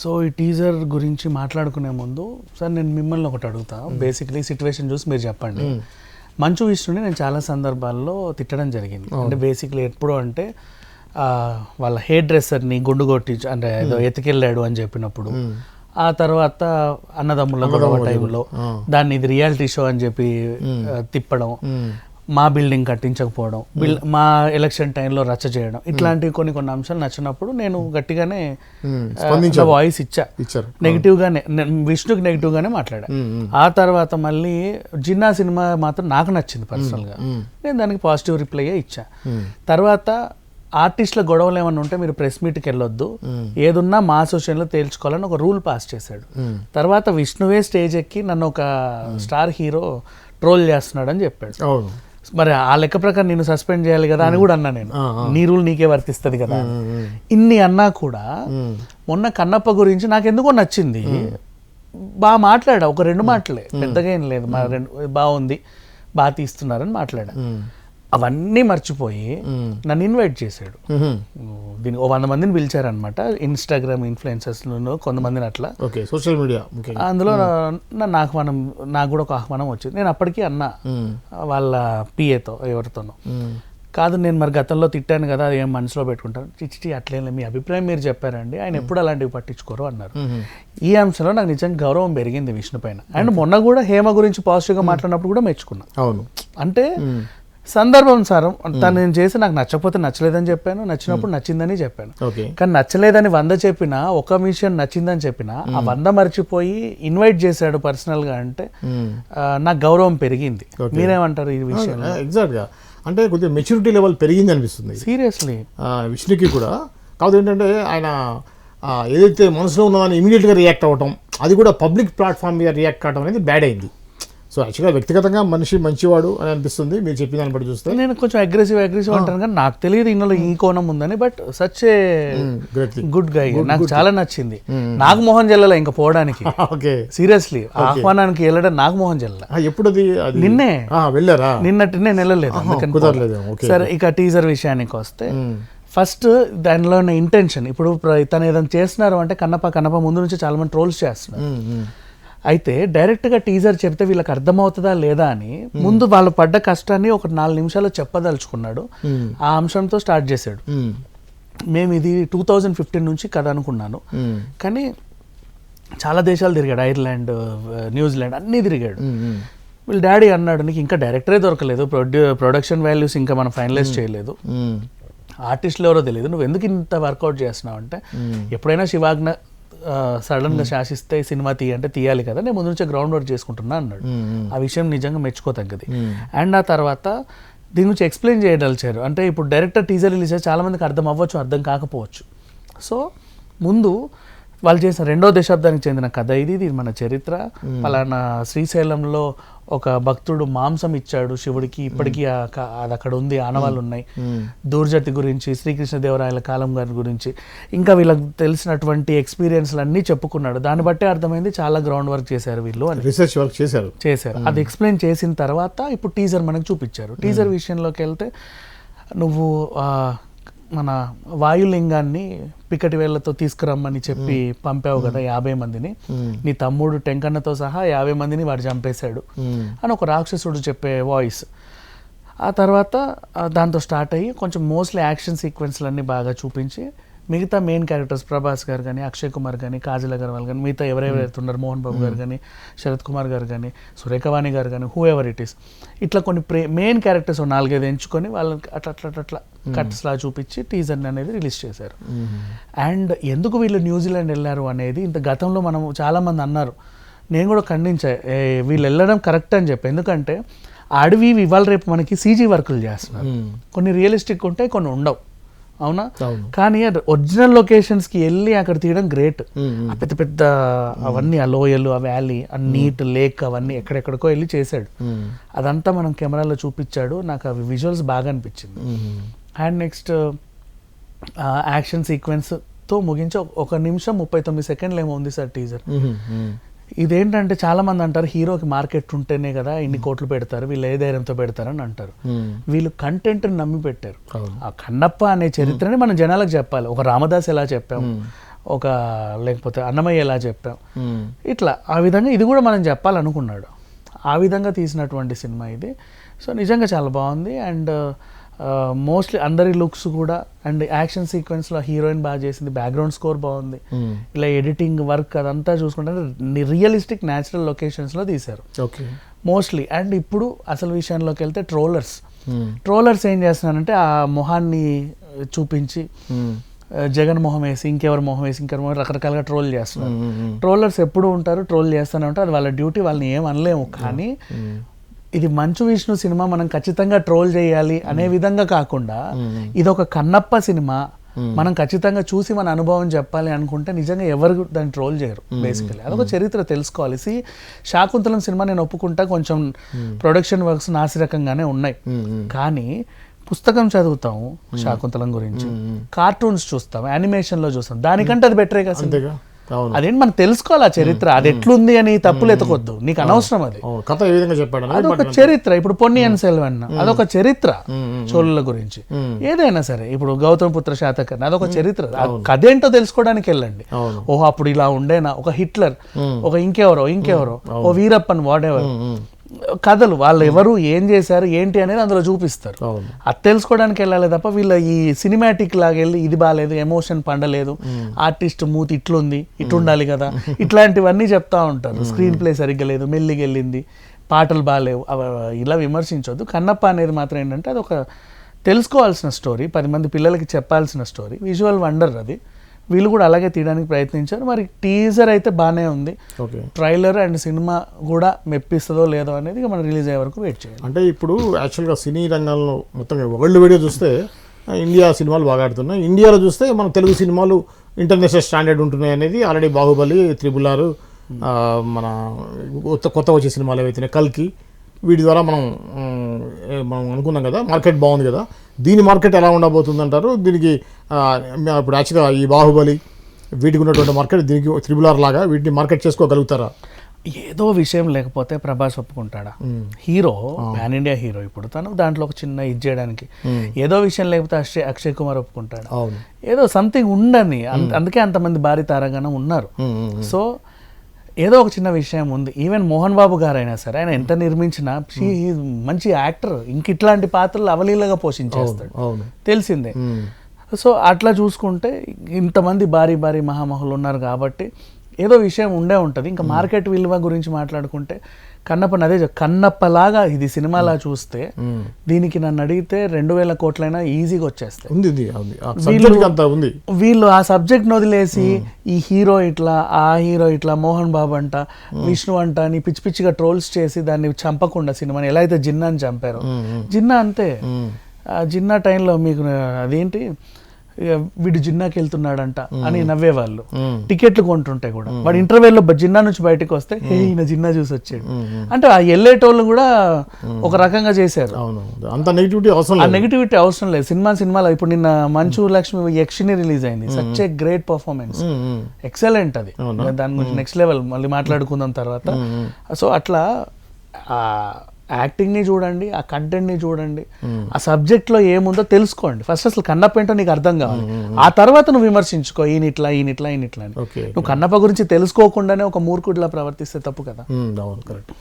So ఈ teaser గురించి మాట్లాడుకునే ముందు సార్ నేను మిమ్మల్ని ఒకటి అడుగుతా. బేసిక్లీ సిచ్యువేషన్ చూసి మీరు చెప్పండి. మంచు విష్ణుని నేను చాలా సందర్భాల్లో తిట్టడం జరిగింది. అంటే బేసిక్లీ ఎప్పుడు అంటే వాళ్ళ హెయిర్ డ్రెస్సర్ని గుండు కొట్టి అంటే ఏదో ఎతికెళ్ళాడు అని చెప్పినప్పుడు, ఆ తర్వాత అన్నదమ్ముల గొడవ టైంలో దాన్ని ఇది రియాలిటీ షో అని చెప్పి తిప్పడం, మా బిల్డింగ్ కట్టించకపోవడం, మా ఎలక్షన్ టైంలో రచ్చ చేయడం, ఇట్లాంటివి కొన్ని అంశాలు నచ్చినప్పుడు నేను గట్టిగానే వాయిస్ ఇచ్చారు. నెగిటివ్ గానే విష్ణుకి నెగిటివ్ గానే మాట్లాడా. ఆ తర్వాత మళ్ళీ జిన్నా సినిమా మాత్రం నాకు నచ్చింది పర్సనల్ గా, నేను దానికి పాజిటివ్ రిప్లై ఇచ్చా. తర్వాత ఆర్టిస్టుల గొడవలు ఏమన్నా ఉంటే మీరు ప్రెస్ మీట్కి వెళ్ళొద్దు, ఏదున్నా మా అసోసియేషన్లో తేల్చుకోవాలని ఒక రూల్ పాస్ చేశాడు. తర్వాత విష్ణువే స్టేజ్ ఎక్కి నన్ను ఒక స్టార్ హీరో ట్రోల్ చేస్తున్నాడు అని చెప్పాడు. మరి ఆ లెక్క ప్రకారం నేను సస్పెండ్ చేయాలి కదా అని కూడా అన్నా నేను. నీ రూల్ నీకే వర్తిస్తుంది కదా. ఇన్ని అన్నా కూడా మొన్న కన్నప్ప గురించి నాకు ఎందుకో నచ్చింది, బాగా మాట్లాడా. ఒక 2 మాటలే, పెద్దగా ఏం లేదు, మా బాగుంది, బాగా తీస్తున్నారని మాట్లాడా. అవన్నీ మర్చిపోయి నన్ను ఇన్వైట్ చేశాడు. దీనికి 100 మందిని పిలిచారనమాట, ఇన్స్టాగ్రామ్ ఇన్ఫ్లుయెన్సర్స్ కొంతమందిని అట్లా, సోషల్ మీడియా. అందులో నాకు కూడా ఒక ఆహ్వానం వచ్చింది. నేను అప్పటికీ అన్నా వాళ్ళ పిఏతో ఎవరితోనో, కాదు నేను మరి గతంలో తిట్టాను కదా, అది ఏం మనసులో పెట్టుకుంటాను, చిచ్చి అట్లేం లేదు, మీ అభిప్రాయం మీరు చెప్పారండి, ఆయన ఎప్పుడు అలాంటివి పట్టించుకోరు అన్నారు. ఈ అంశంలో నాకు నిజంగా గౌరవం పెరిగింది విష్ణు పైన. అండ్ మొన్న కూడా హేమ గురించి పాజిటివ్గా మాట్లాడినప్పుడు కూడా మెచ్చుకున్నా. అవును, అంటే సందర్భానుసారం తను నేను చేసి నాకు నచ్చకపోతే నచ్చలేదని చెప్పాను, నచ్చినప్పుడు నచ్చిందని చెప్పాను. కానీ నచ్చలేదని 100 చెప్పినా, ఒక విషయం నచ్చిందని చెప్పినా ఆ 100 మర్చిపోయి ఇన్వైట్ చేశాడు పర్సనల్ గా, అంటే నాకు గౌరవం పెరిగింది. మీరేమంటారు ఈ విషయం? ఎగ్జాక్ట్ గా, అంటే కొద్దిగా మెచ్యూరిటీ లెవెల్ పెరిగింది అనిపిస్తుంది సీరియస్లీ విష్ణుకి కూడా. కాదు ఏంటంటే ఆయన ఏదైతే మనసులో ఉన్నదాన్ని ఇమీడియట్గా రియాక్ట్ అవ్వటం, అది కూడా పబ్లిక్ ప్లాట్ఫామ్ మీద రియాక్ట్ అవ్వడం అనేది బ్యాడ్ అయింది. సో యాక్చువల్గా వ్యక్తిగతంగా మనిషి మంచివాడు అని అనిపిస్తుంది మీరు చెప్పిన దాన్ని బట్టి చూస్తే. నేను కొంచెం అగ్రెసివ్ అంటాను కానీ నాకు తెలియదు ఇందులో ఈ కోణం ఉందని. But such a good guy, నాకు చాలా నచ్చింది. నాకు మోహన్ జల్లల ఇంకా పోవడానికి, సీరియస్లీ ఆహ్వానానికి వెళ్ళడం నాకు మోహన్ జల్ల. ఎప్పుడు నిన్నే వెళ్ళారా? నిన్నటి నేను వెళ్ళలేదు. సరే, ఇక టీజర్ విషయానికి వస్తే, ఫస్ట్ దానిలో ఉన్న ఇంటెన్షన్, ఇప్పుడు తను ఏదైనా చేస్తున్నారు అంటే కన్నప్ప ముందు నుంచి చాలా మంది ట్రోల్స్ చేస్తున్నారు. అయితే డైరెక్ట్గా టీజర్ చెప్తే వీళ్ళకి అర్థమవుతుందా లేదా అని ముందు వాళ్ళు పడ్డ కష్టాన్ని ఒక 4 నిమిషాలు చెప్పదలుచుకున్నాడు. ఆ అంశంతో స్టార్ట్ చేశాడు. మేము ఇది 2015 నుంచి కథ అనుకున్నాను, కానీ చాలా దేశాలు తిరిగాడు, ఐర్లాండ్, న్యూజిలాండ్ అన్నీ తిరిగాడు. వీళ్ళ డాడీ అన్నాడు, నీకు ఇంకా డైరెక్టరే దొరకలేదు, ప్రొడక్షన్ వాల్యూస్ ఇంకా మనం ఫైనలైజ్ చేయలేదు, ఆర్టిస్టులు ఎవరో తెలియదు, నువ్వు ఎందుకు ఇంత వర్కౌట్ చేస్తున్నావు అంటే, ఎప్పుడైనా శివాజ్ఞ సడన్ గా శాసిస్తే సినిమా అంటే తీయాలి కదా, నేను ముందు నుంచే గ్రౌండ్ వర్క్ చేసుకుంటున్నా అన్నాడు. ఆ విషయం నిజంగా మెచ్చుకోతగ్గది. అండ్ ఆ తర్వాత దీని గురించి ఎక్స్ప్లెయిన్ చేయదలిచారు. అంటే ఇప్పుడు డైరెక్టర్ టీజర్ రిలీజ్ చేసి చాలా మందికి అర్థం అవ్వచ్చు, అర్థం కాకపోవచ్చు. సో ముందు వాళ్ళు చేసిన 2వ దశాబ్దానికి చెందిన కథ ఇది మన చరిత్ర. పలానా శ్రీశైలంలో ఒక భక్తుడు మాంసం ఇచ్చాడు శివుడికి, ఇప్పటికీ అది అక్కడ ఉంది, ఆనవాళ్ళు ఉన్నాయి. దూర్జటి గురించి, శ్రీకృష్ణదేవరాయల కాలం గారి గురించి, ఇంకా వీళ్ళకి తెలిసినటువంటి ఎక్స్పీరియన్స్లు అన్నీ చెప్పుకున్నాడు. దాన్ని బట్టే అర్థమైంది చాలా గ్రౌండ్ వర్క్ చేశారు వీళ్ళు అని, రీసెర్చ్ వర్క్ చేశారు. అది ఎక్స్ప్లెయిన్ చేసిన తర్వాత ఇప్పుడు టీజర్ మనకు చూపించారు. టీజర్ విషయంలోకి వెళ్తే, నువ్వు మన వాయులింగాన్ని పికటి వేళ్లతో తీసుకురమ్మని చెప్పి పంపావు కదా 50 మందిని, నీ తమ్ముడు టెంకన్నతో సహా 50 మందిని వాడు చంపేశాడు అని ఒక రాక్షసుడు చెప్పే వాయిస్. ఆ తర్వాత దాంతో స్టార్ట్ అయ్యి కొంచెం మోస్ట్లీ యాక్షన్ సీక్వెన్స్లన్నీ బాగా చూపించి, మిగతా మెయిన్ క్యారెక్టర్స్ ప్రభాస్ గారు కానీ, అక్షయ్ కుమార్ కానీ, కాజల్ అగర్వాల్ కానీ, మిగతా ఎవరెవరైతే ఉన్నారు, మోహన్ బాబు గారు కానీ, శరత్ కుమార్ గారు కానీ, సురేఖవాణి గారు కానీ, హూ ఎవర్ ఇట్ ఈస్, ఇట్లా కొన్ని మెయిన్ క్యారెక్టర్స్ 4-5 ఎంచుకొని వాళ్ళకి అట్లా కట్స్ లా చూపించి టీజర్ అనేది రిలీజ్ చేశారు. అండ్ ఎందుకు వీళ్ళు న్యూజిలాండ్ వెళ్ళారు అనేది ఇంత గతంలో మనం చాలా మంది అన్నారు, నేను కూడా ఖండించా, వీళ్ళు వెళ్ళడం కరెక్ట్ అని చెప్పి. ఎందుకంటే అడవి ఇవాళ రేపు మనకి సీజీ వర్కులు చేస్తున్నారు, కొన్ని రియలిస్టిక్ ఉంటాయి, కొన్ని ఉండవు, అవునా? కానీ ఒరిజినల్ లొకేషన్స్ కి వెళ్ళి అక్కడ తీయడం గ్రేట్. ఆ పెద్ద పెద్ద అవన్నీ, ఆ లోయలు, ఆ వ్యాలీ, ఆ నీట్ లేక్, అవన్నీ ఎక్కడెక్కడికో వెళ్ళి చేశాడు. అదంతా మనం కెమెరాలో చూపించాడు. నాకు అవి విజువల్స్ బాగా అనిపించింది. అండ్ నెక్స్ట్ యాక్షన్ సీక్వెన్స్ తో ముగించి 1 నిమిషం 39 సెకండ్లు ఏమో ఉంది సార్ టీజర్. ఇదేంటంటే చాలా మంది అంటారు హీరోకి మార్కెట్ ఉంటేనే కదా ఇన్ని కోట్లు పెడతారు, వీళ్ళు ఏ ధైర్యంతో పెడతారని అంటారు. వీళ్ళు కంటెంట్ నమ్మి పెట్టారు. ఆ కన్నప్ప అనే చరిత్రని మనం జనాలకు చెప్పాలి. ఒక రామదాస్ ఎలా చెప్పాము, ఒక లేకపోతే అన్నమయ్య ఎలా చెప్పాం, ఇట్లా ఆ విధంగా ఇది కూడా మనం చెప్పాలనుకున్నాడు. ఆ విధంగా తీసినటువంటి సినిమా ఇది. సో నిజంగా చాలా బాగుంది. అండ్ మోస్ట్లీ అందరి లుక్స్ కూడా, అండ్ యాక్షన్ సీక్వెన్స్లో హీరోయిన్ బాగా చేసింది, బ్యాక్గ్రౌండ్ స్కోర్ బాగుంది, ఇలా ఎడిటింగ్ వర్క్ అదంతా చూసుకుంటే రియలిస్టిక్ న్యాచురల్ లొకేషన్స్లో తీశారు ఓకే మోస్ట్లీ. అండ్ ఇప్పుడు అసలు విషయంలోకి వెళ్తే ట్రోలర్స్ ఏం చేస్తున్నారంటే ఆ మొహాన్ని చూపించి జగన్ మొహం వేసి ఇంకెవరు మొహం వేసి ఇంకెవరు మొహం రకరకాలుగా ట్రోల్ చేస్తున్నారు. ట్రోలర్స్ ఎప్పుడు ఉంటారు, ట్రోల్ చేస్తూనే ఉంటారు, అది వాళ్ళ డ్యూటీ, వాళ్ళని ఏం అనలేము. కానీ ఇది మంచు విష్ణు సినిమా మనం ఖచ్చితంగా ట్రోల్ చేయాలి అనే విధంగా కాకుండా ఇది ఒక కన్నప్ప సినిమా, మనం ఖచ్చితంగా చూసి మన అనుభవం చెప్పాలి అనుకుంటే నిజంగా ఎవరు దాన్ని ట్రోల్ చేయరు. బేసికలీ అదొక చరిత్ర తెలుసుకోవాలి. శాకుంతలం సినిమా నేను ఒప్పుకుంటా, కొంచెం ప్రొడక్షన్ వర్క్స్ నాసిరకంగానే ఉన్నాయి. కానీ పుస్తకం చదువుతాము శాకుంతలం గురించి, కార్టూన్స్ చూస్తాం, యానిమేషన్లో చూస్తాం, దానికంటే అది బెటరే కదా. అదేంటి మనం తెలుసుకోవాలి ఆ చరిత్ర, అది ఎట్లుంది అని తప్పులు ఎతకొద్దు, నీకు అనవసరం. అది కథ ఏ విధంగా చెప్పాడు, అదొక చరిత్ర. ఇప్పుడు పొన్నియిన్ సెల్వన్ అదొక చరిత్ర, చోళుల గురించి. ఏదైనా సరే, ఇప్పుడు గౌతమ పుత్ర శాతకర్ణి అదొక చరిత్ర. కథ ఏంటో తెలుసుకోవడానికి వెళ్ళండి. ఓహో అప్పుడు ఇలా ఉండేనా, ఒక హిట్లర్, ఒక ఇంకెవరో ఓ వీరప్పన్, వాట్ ఎవర్ కథలు, వాళ్ళు ఎవరు ఏం చేశారు ఏంటి అనేది అందులో చూపిస్తారు. అది తెలుసుకోవడానికి వెళ్ళాలి తప్ప వీళ్ళ ఈ సినిమాటిక్ లాగా వెళ్ళి ఇది బాగాలేదు, ఎమోషన్ పండలేదు, ఆర్టిస్ట్ మూతి ఇట్లుంది, ఇట్లుండాలి కదా, ఇట్లాంటివన్నీ చెప్తా ఉంటారు. స్క్రీన్ ప్లే సరిగ్గా లేదు, మెల్లిగా వెళ్ళింది, పాటలు బాగాలేవు, ఇలా విమర్శించొద్దు. కన్నప్ప అనేది మాత్రం ఏంటంటే అది ఒక తెలుసుకోవాల్సిన స్టోరీ, 10 మంది పిల్లలకి చెప్పాల్సిన స్టోరీ, విజువల్ వండర్. అది వీళ్ళు కూడా అలాగే తీయడానికి ప్రయత్నించారు. మరి టీజర్ అయితే బాగానే ఉంది, ట్రైలర్ అండ్ సినిమా కూడా మెప్పిస్తుందో లేదో అనేది మనం రిలీజ్ అయ్యే వరకు వెయిట్ చేయాలి. అంటే ఇప్పుడు యాక్చువల్గా సినీ రంగంలో మొత్తం వరల్డ్ వీడియో చూస్తే ఇండియా సినిమాలు బాగా ఆడుతున్నాయి, ఇండియాలో చూస్తే మన తెలుగు సినిమాలు ఇంటర్నేషనల్ స్టాండర్డ్ ఉంటున్నాయి అనేది ఆల్రెడీ బాహుబలి, త్రిబుల్ మన కొత్త వచ్చే సినిమాలు ఏవైతున్నాయి, కల్కి, వీటి ద్వారా మనం అనుకున్నాం కదా, మార్కెట్ బాగుంది కదా. దీని మార్కెట్ ఎలా ఉండబోతుంది అంటారు? దీనికి ఇప్పుడు యాక్చువల్గా ఈ బాహుబలి వీటికి ఉన్నటువంటి మార్కెట్ దీనికి త్రిబుల్ లాగా వీటిని మార్కెట్ చేసుకోగలుగుతారా? ఏదో విషయం లేకపోతే ప్రభాస్ ఒప్పుకుంటాడా? హీరో, పాన్ ఇండియా హీరో, ఇప్పుడు తను దాంట్లో ఒక చిన్న ఇది చేయడానికి ఏదో విషయం లేకపోతే అక్షయ్ కుమార్ ఒప్పుకుంటాడు? ఏదో సంథింగ్ ఉండని, అందుకే అంతమంది భారీ తారాగణం ఉన్నారు. సో ఏదో ఒక చిన్న విషయం ఉంది. ఈవెన్ మోహన్ బాబు గారు అయినా సరే, ఆయన ఎంత నిర్మించినా మంచి యాక్టర్, ఇంక ఇట్లాంటి పాత్రలు అవలీలగా పోషించేస్తాడు, తెలిసిందే. సో అట్లా చూసుకుంటే ఇంతమంది భారీ మహామహులు ఉన్నారు కాబట్టి ఏదో విషయం ఉండే ఉంటుంది. ఇంకా మార్కెట్ విలువ గురించి మాట్లాడుకుంటే కన్నప్పని అదే కన్నప్పలాగా ఇది సినిమాలా చూస్తే దీనికి నన్ను అడిగితే 2000 కోట్లైనా ఈజీగా వచ్చేస్తాయి. వీళ్ళు ఆ సబ్జెక్ట్ వదిలేసి ఈ హీరో ఇట్లా, ఆ హీరో ఇట్లా, మోహన్ బాబు అంట, విష్ణు అంట అని పిచ్చి పిచ్చిగా ట్రోల్స్ చేసి దాన్ని చంపకుండా సినిమాని ఎలా అయితే జిన్నాని చంపారో, జిన్నా అంతే. జిన్నా టైంలో మీకు అదేంటి వీడు జిన్నాకి వెళ్తున్నాడంట అని నవ్వేవాళ్ళు, టికెట్లు కొంటుంటే కూడా. వాడు ఇంటర్వెల్లో జిన్నా నుంచి బయటకు వస్తే ఈయన జిన్నా చూసి వచ్చాడు అంటే ఆ వెళ్ళేటోళ్ళు కూడా ఒక రకంగా చేశారు. అంత నెగిటివిటీ అవసరం లేదు. సినిమాలో ఇప్పుడు నిన్న మంచు లక్ష్మి యక్షిని రిలీజ్ అయింది, such a great performance, excellent. అది దాని గురించి నెక్స్ట్ లెవెల్, మళ్ళీ మాట్లాడుకుందాం తర్వాత. సో అట్లా యాక్టింగ్ని చూడండి, ఆ కంటెంట్ని చూడండి, ఆ సబ్జెక్ట్లో ఏముందో తెలుసుకోండి. ఫస్ట్ అసలు కన్నప్ప ఏంటో నీకు అర్థం కావాలి, ఆ తర్వాత నువ్వు విమర్శించుకో ఈయన ఇట్లా అని. నువ్వు కన్నప్ప గురించి తెలుసుకోకుండానే ఒక మూర్ఖుడిలా ప్రవర్తిస్తే తప్పు కదా. కరెక్ట్.